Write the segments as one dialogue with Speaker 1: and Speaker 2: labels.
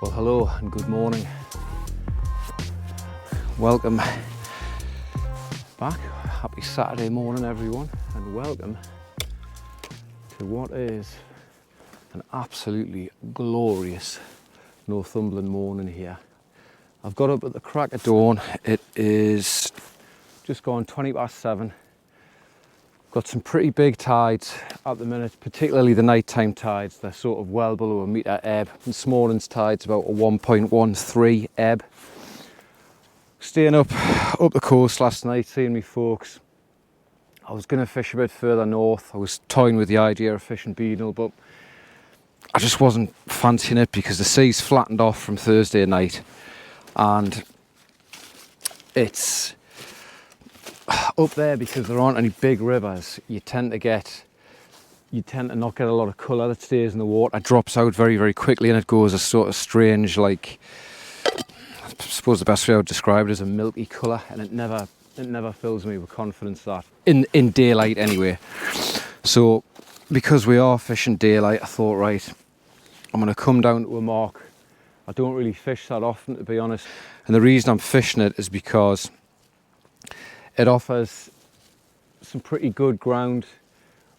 Speaker 1: Well, hello and good morning. Welcome back. Happy Saturday morning, everyone, and welcome to what is an absolutely glorious Northumberland morning here. I've got up at the crack of dawn. It is just gone 7:20. Got some pretty big tides at the minute, particularly the nighttime tides. They're sort of well below a metre ebb. This morning's tide's about a 1.13 ebb. Staying up the coast last night, seeing me folks. I was going to fish a bit further north. I was toying with the idea of fishing Beadle, but I just wasn't fancying it because the sea's flattened off from Thursday night, and it's up there because there aren't any big rivers. You tend to not get a lot of colour that stays in the water. It drops out very, very quickly, and it goes a sort of strange, like, I suppose the best way I would describe it is a milky colour, and it never fills me with confidence that in daylight anyway. So because we are fishing daylight, I thought, right, I'm going to come down to a mark. I don't really fish that often, to be honest, and the reason I'm fishing it is because it offers some pretty good ground.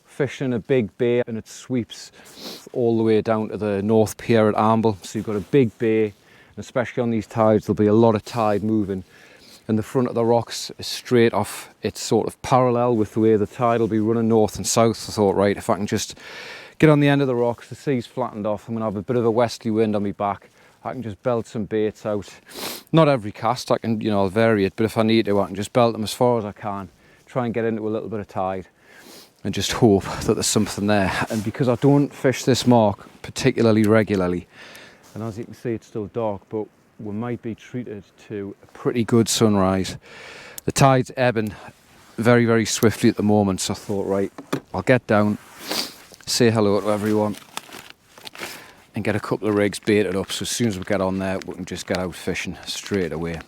Speaker 1: Fishing a big bay, and it sweeps all the way down to the North Pier at Amble. So you've got a big bay, and especially on these tides, there'll be a lot of tide moving. And the front of the rocks is straight off. It's sort of parallel with the way the tide will be running north and south. I thought, right, if I can just get on the end of the rocks, the sea's flattened off, I'm gonna have a bit of a westerly wind on my back. I can just belt some baits out. Not every cast, I can, I'll vary it, but if I need to, I can just belt them as far as I can, try and get into a little bit of tide, and just hope that there's something there. And because I don't fish this mark particularly regularly, and as you can see, it's still dark, but we might be treated to a pretty good sunrise. The tide's ebbing very, very swiftly at the moment, so I thought, right, I'll get down, say hello to everyone, and get a couple of rigs baited up, so as soon as we get on there, we can just get out fishing straight away.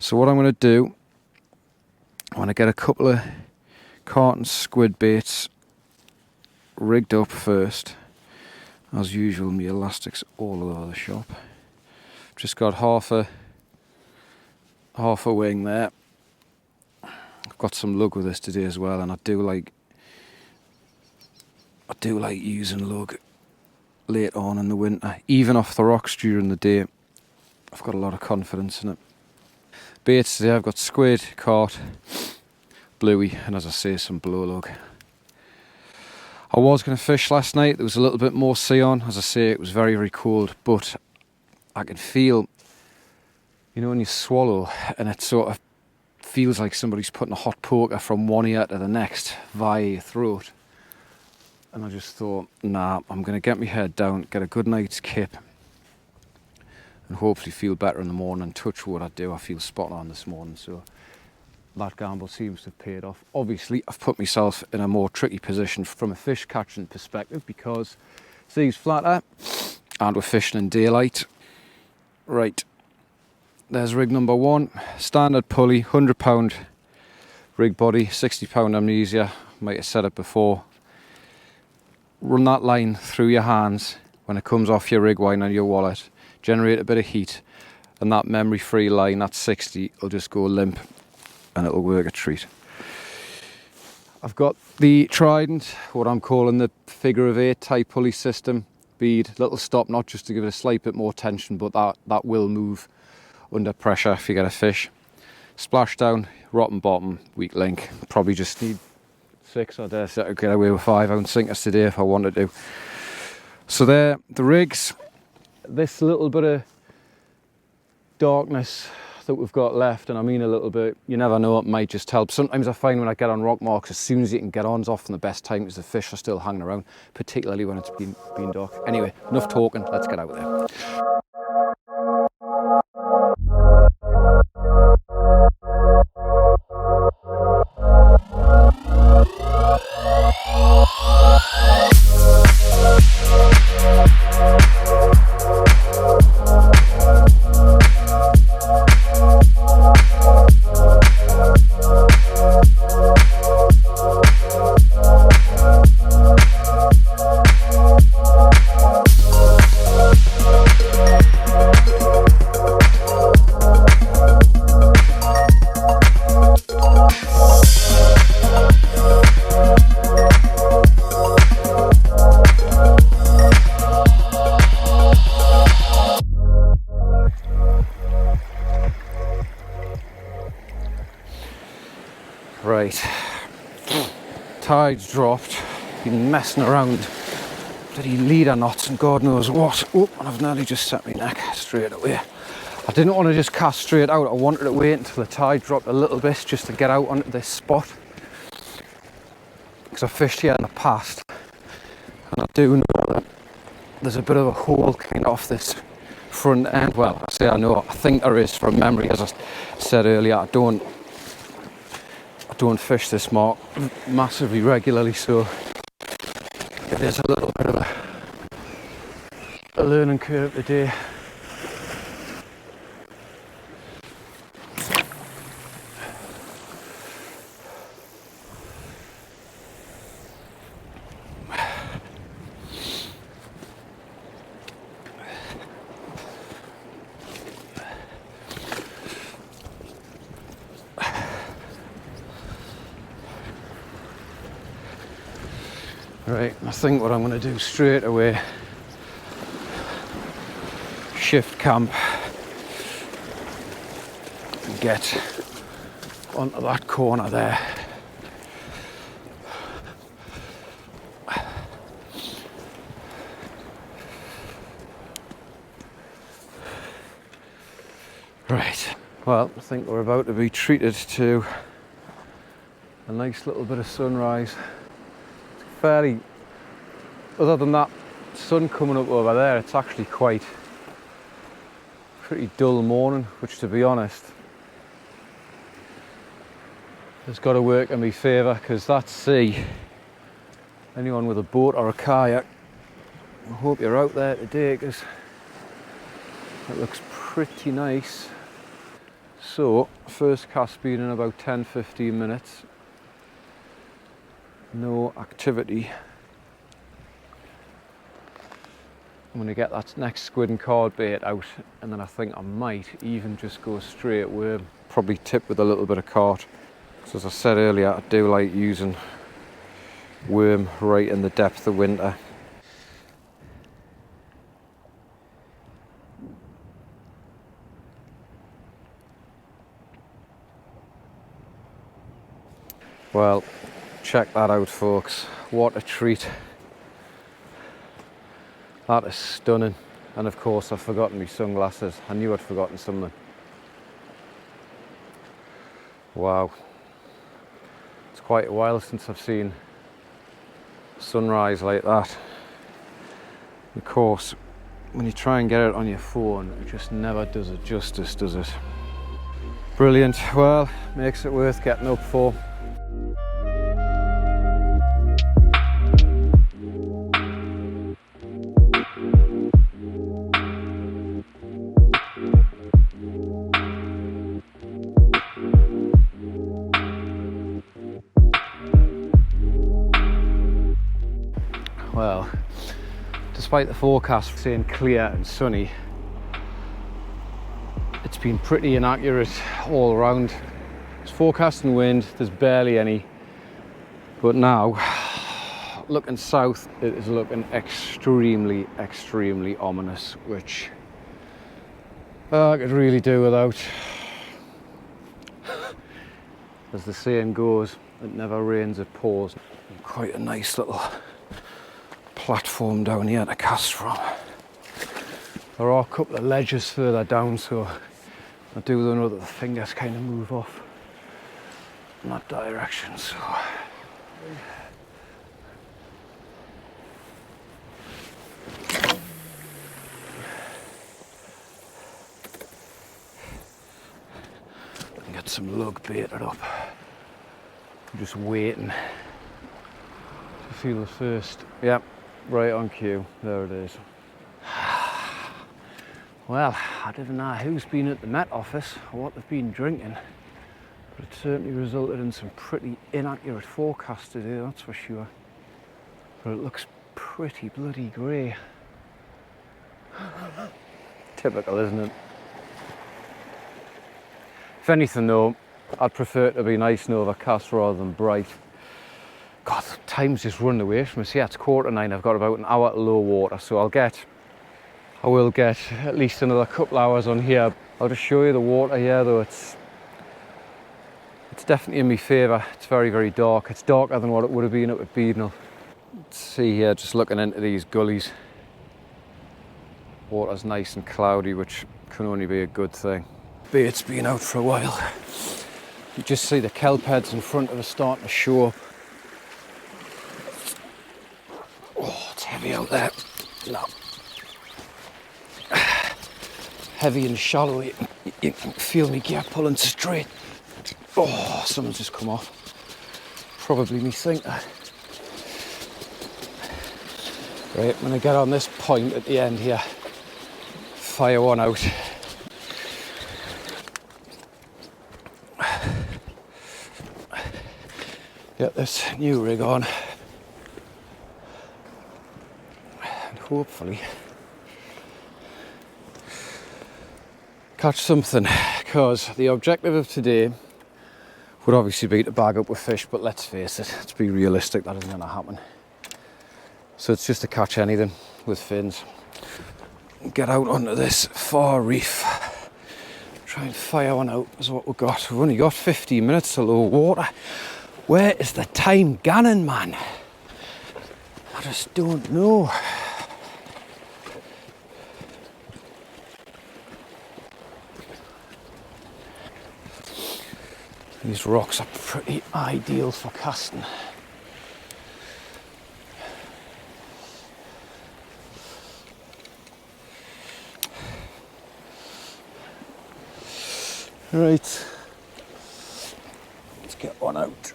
Speaker 1: So what I'm going to do, I want to get a couple of carton squid baits rigged up first. As usual, my elastics all over the shop. Just got half a wing there. I've got some lug with this today as well, and I do like using lug late on in the winter, even off the rocks during the day. I've got a lot of confidence in it. Baits today, I've got squid, cod, bluey, and as I say, some blow lug. I was going to fish last night. There was a little bit more sea on. As I say, it was very, very cold, but I could feel, when you swallow and it sort of feels like somebody's putting a hot poker from one ear to the next via your throat. And I just thought, nah, I'm going to get my head down, get a good night's kip, and hopefully feel better in the morning. And touch wood, I feel spot on this morning. So that gamble seems to have paid off. Obviously, I've put myself in a more tricky position from a fish catching perspective because sea's flatter and we're fishing in daylight. Right, there's rig number one, standard pulley, £100 rig body, £60 amnesia. Might have said it before. Run that line through your hands when it comes off your rig wine on your wallet, generate a bit of heat, and that memory-free line, that 60, will just go limp and it'll work a treat. I've got the Trident, what I'm calling the figure of 8 type pulley system, bead, little stop knot just to give it a slight bit more tension, but that will move under pressure if you get a fish. Splash down, rotten bottom, weak link. Probably just need 6, I dare say I could get away with 5-ounce sinkers today if I wanted to. So there, the rigs. This little bit of darkness that we've got left, and I mean a little bit, you never know, it might just help. Sometimes I find when I get on rock marks, as soon as you can get on is often the best time because the fish are still hanging around, particularly when it's been dark. Anyway, enough talking, let's get out there. tide's dropped, been messing around bloody leader knots and God knows what. Oh, and I've nearly just set my neck straight away. I didn't want to just cast straight out. I wanted to wait until the tide dropped a little bit just to get out onto this spot, because I fished here in the past and I do know that there's a bit of a hole kind of off this front end. Well, I say I know, I think there is from memory. As I said earlier, I don't fish this mark massively regularly, so it is a little bit of a learning curve today. Right, I think what I'm going to do straight away, shift camp and get onto that corner there. Right, well, I think we're about to be treated to a nice little bit of sunrise. Fairly, other than that sun coming up over there, it's actually quite pretty dull morning, which, to be honest, has got to work in my favour, because that sea, anyone with a boat or a kayak, I hope you're out there today, because it looks pretty nice. So first cast being in about 10-15 minutes. No activity. I'm going to get that next squid and cod bait out, and then I think I might even just go straight worm, probably tip with a little bit of cart. So as I said earlier, I do like using worm right in the depth of winter. Well, check that out, folks. What a treat. That is stunning. And of course, I've forgotten my sunglasses. I knew I'd forgotten something. Wow. It's quite a while since I've seen sunrise like that. Of course, when you try and get it on your phone, it just never does it justice, does it? Brilliant. Well, makes it worth getting up for. Well, despite the forecast saying clear and sunny, it's been pretty inaccurate all around. It's forecasting wind, there's barely any, but now looking south, it is looking extremely ominous, which I could really do without. As the saying goes, it never rains, it pours. Quite a nice little platform down here to cast from. There are a couple of ledges further down, so I do know that the fingers kind of move off in that direction. So I can get some lug baited up. I'm just waiting to feel the first. Yep. Right on cue, there it is. Well, I don't know who's been at the Met Office or what they've been drinking, but it certainly resulted in some pretty inaccurate forecasts today, that's for sure. But it looks pretty bloody grey. Typical, isn't it? If anything though, I'd prefer it to be nice and overcast rather than bright. God, time's just running away from us. Yeah, it's 9:15. I've got about an hour to low water, so I will get at least another couple hours on here. I'll just show you the water here though. It's It's definitely in my favour. It's very, very dark. It's darker than what it would have been up at Beadnell. Let's see here, just looking into these gullies. Water's nice and cloudy, which can only be a good thing. Bait's been out for a while. You just see the kelp heads in front of us starting to show up. Oh, it's heavy out there. No. Heavy and shallow. You can feel me gear pulling straight. Oh, someone's just come off. Probably me sinker. Right, I'm going to get on this point at the end here. Fire one out. Get this new rig on. And hopefully catch something, because the objective of today would obviously be to bag up with fish, but let's face it, let's be realistic, that isn't going to happen. So it's just to catch anything with fins. Get out onto this far reef. Try and fire one out is what we've got. We've only got 15 minutes to low water. Where is the time gannon, man? I just don't know. These rocks are pretty ideal for casting. Right, let's get one out.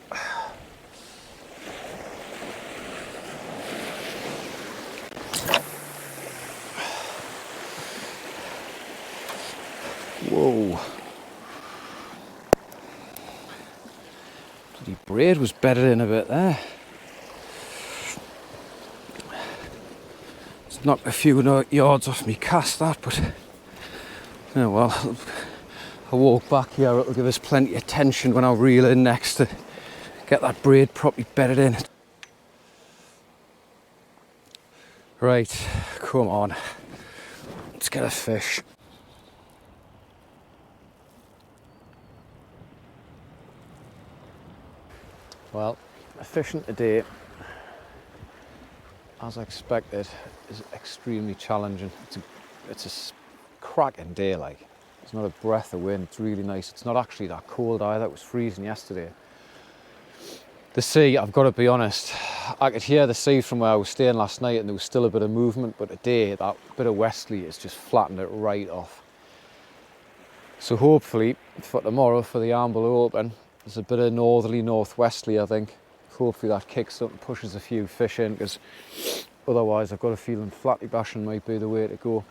Speaker 1: Whoa. Bloody braid was bedded in a bit there. It's knocked a few yards off me cast, that, but oh well. I'll walk back here, it'll give us plenty of tension when I reel in next to get that braid properly bedded in. Right, come on, let's get a fish. Well, fishing today, as I expected, is extremely challenging. It's a cracking day, like. It's not a breath of wind, it's really nice. It's not actually that cold either, it was freezing yesterday. The sea, I've got to be honest, I could hear the sea from where I was staying last night and there was still a bit of movement, but today that bit of westerly has just flattened it right off. So hopefully for tomorrow, for the Amble Open, there's a bit of northerly, northwesterly, I think. Hopefully that kicks up and pushes a few fish in, because otherwise I've got a feeling flatty bashing might be the way to go.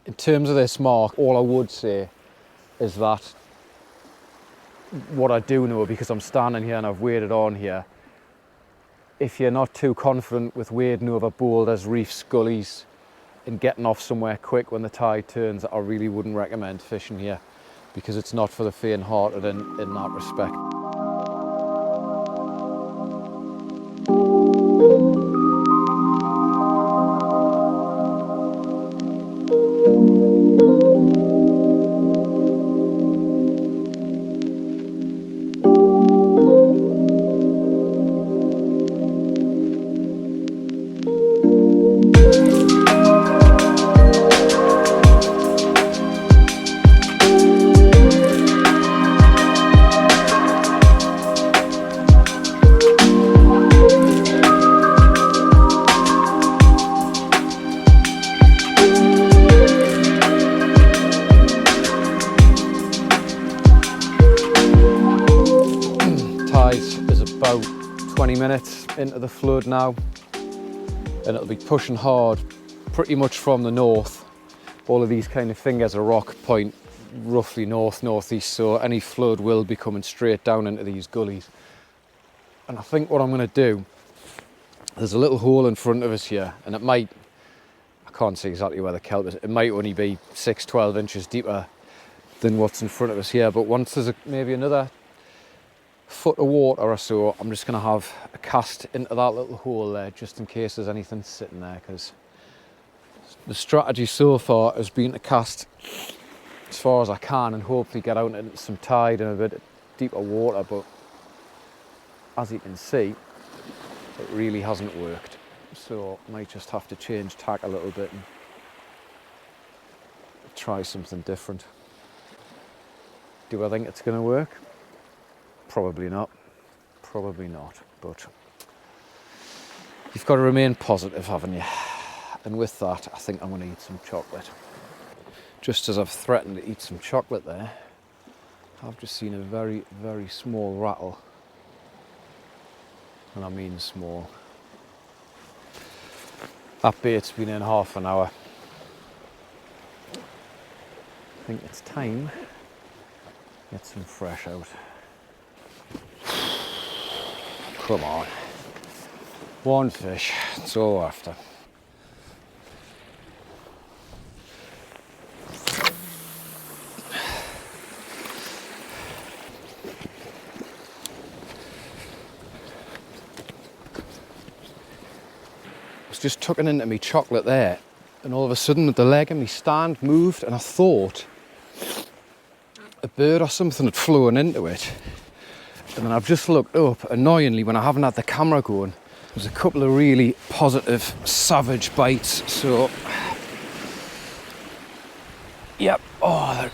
Speaker 1: In terms of this mark, all I would say is that what I do know, because I'm standing here and I've waded on here, if you're not too confident with wading over boulders, reefs, gullies and getting off somewhere quick when the tide turns, I really wouldn't recommend fishing here, because it's not for the faint-hearted in that respect. About 20 minutes into the flood now, and it'll be pushing hard pretty much from the north. All of these kind of fingers of rock point roughly north, northeast, so any flood will be coming straight down into these gullies. And I think what I'm going to do, there's a little hole in front of us here, and it might, I can't see exactly where the kelp is, it might only be 6-12 inches deeper than what's in front of us here, but once there's maybe another foot of water or so, I'm just going to have a cast into that little hole there, just in case there's anything sitting there, because the strategy so far has been to cast as far as I can and hopefully get out into some tide and a bit deeper water, but as you can see, it really hasn't worked. So I might just have to change tack a little bit and try something different. Do I think it's going to work? Probably not. Probably not, but you've got to remain positive, haven't you? And with that, I think I'm going to eat some chocolate. Just as I've threatened to eat some chocolate there, I've just seen a very, very small rattle. And I mean small. That bait's been in half an hour. I think it's time to get some fresh out. Come on. One fish, that's all after. Just tucking into me chocolate there, and all of a sudden the leg of me stand moved, and I thought a bird or something had flown into it. And then I've just looked up, annoyingly, when I haven't had the camera going, there's a couple of really positive savage bites. So yep, oh,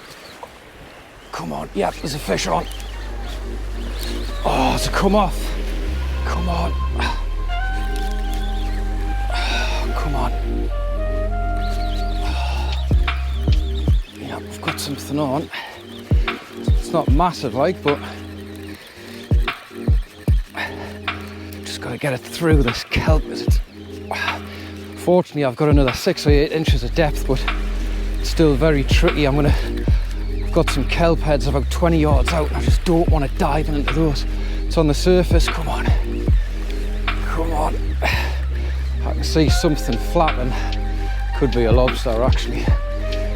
Speaker 1: come on, yep, there's a fish on. Oh, it's a come off, come on. Come on. Yeah, I've got something on. It's not massive like, but just got to get it through this kelp. Fortunately, I've got another 6 or 8 inches of depth, but it's still very tricky. I've got some kelp heads about 20 yards out, and I just don't want to dive into those. It's on the surface. Come on. Come on. I can see something flapping. Could be a lobster, actually.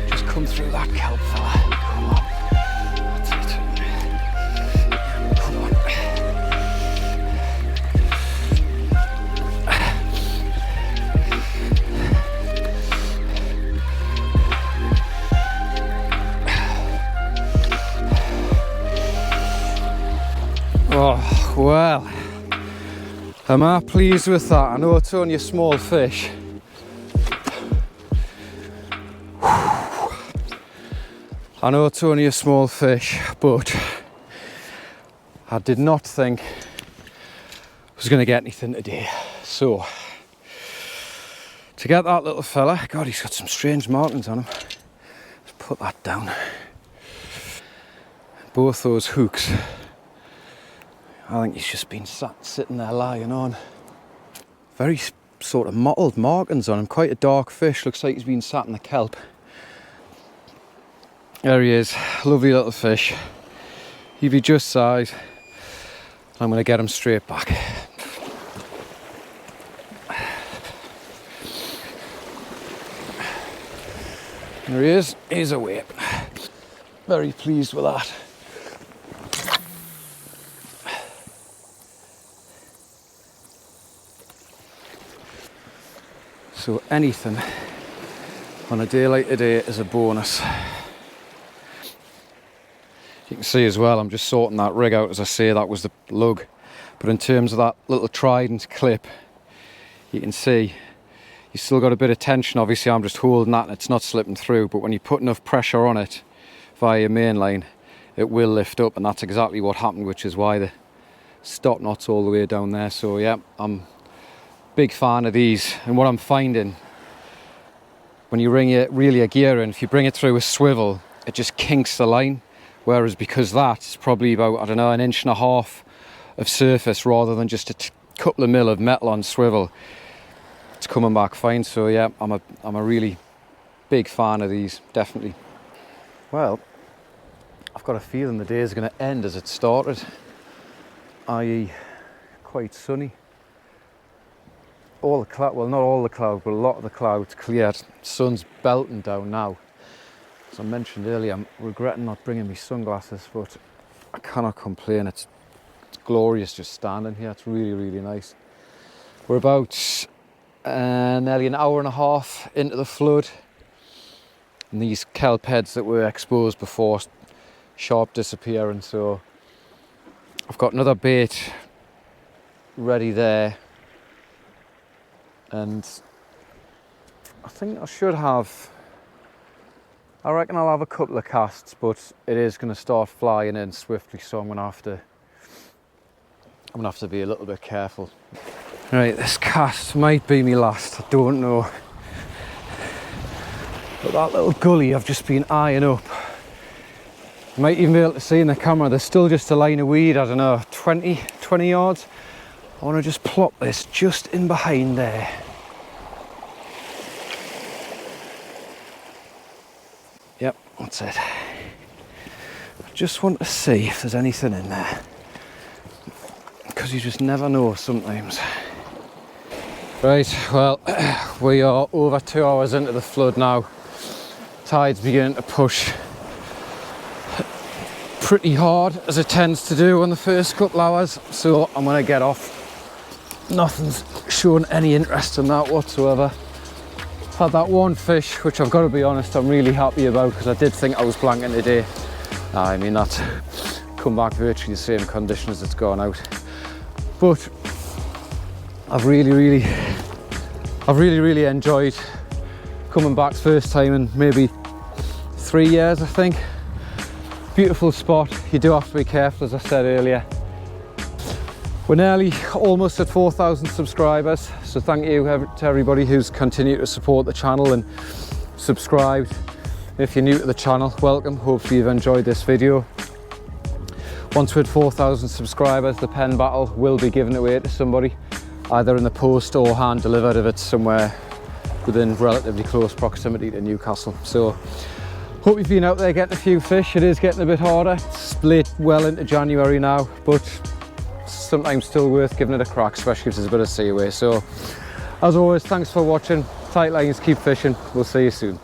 Speaker 1: Just come through that kelp, fella. Come on. That's it. Come on. Oh, well. Am I pleased with that? I know it's only a small fish. I know it's only a small fish, but I did not think I was going to get anything today. So, to get that little fella, God, he's got some strange markings on him. Let's put that down. Both those hooks. I think he's just been sitting there lying on. Very sort of mottled markings on him. Quite a dark fish. Looks like he's been sat in the kelp. There he is. Lovely little fish. He'd be just size. I'm going to get him straight back. There he is. He's away. Very pleased with that. So anything on a day like today is a bonus. You can see as well, I'm just sorting that rig out. As I say, that was the lug. But in terms of that little trident clip, you can see you still got a bit of tension. Obviously, I'm just holding that and it's not slipping through. But when you put enough pressure on it via your main line, it will lift up. And that's exactly what happened, which is why the stop knot's all the way down there. So yeah, I'm big fan of these. And what I'm finding, when you reel your gear in, if you bring it through a swivel, it just kinks the line. Whereas because that's probably about, I don't know, 1.5 inches of surface rather than just a couple of mil of metal on swivel, it's coming back fine. So yeah, I'm a really big fan of these, definitely. Well, I've got a feeling the day is going to end as it started, i.e. quite sunny. All the cloud, well, not all the clouds, but a lot of the clouds cleared. Sun's belting down now. As I mentioned earlier, I'm regretting not bringing me sunglasses, but I cannot complain. It's glorious just standing here. It's really, really nice. We're about nearly an hour and a half into the flood, And these kelp heads that were exposed before, sharp disappearing. So I've got another bait ready there, and I think I should have, I reckon I'll have a couple of casts, but it is going to start flying in swiftly, so I'm going to have to be a little bit careful. Right, this cast might be my last, I don't know. But that little gully I've just been eyeing up, you might even be able to see in the camera, there's still just a line of weed, I don't know, 20 yards. I want to just plop this just in behind there. Yep, that's it. I just want to see if there's anything in there, because you just never know sometimes. Right, well, we are over 2 hours into the flood now. Tide's beginning to push pretty hard, as it tends to do on the first couple hours, so I'm going to get off. Nothing's showing any interest in that whatsoever. Had that one fish, which I've got to be honest, I'm really happy about, because I did think I was blanking today. I mean, that's come back virtually the same condition as it's gone out. But I've really enjoyed coming back. First time in maybe 3 years, I think. Beautiful spot. You do have to be careful, as I said earlier. We're nearly almost at 4,000 subscribers, so thank you to everybody who's continued to support the channel and subscribed. If you're new to the channel, welcome. Hopefully you've enjoyed this video. Once we're at 4,000 subscribers, the pen battle will be given away to somebody, either in the post or hand delivered if it's somewhere within relatively close proximity to Newcastle. So hope you've been out there getting a few fish. It is getting a bit harder. It's late, well into January now, but sometimes still worth giving it a crack, especially if there's a bit of seaway. So as always, thanks for watching. Tight lines, keep fishing. We'll see you soon.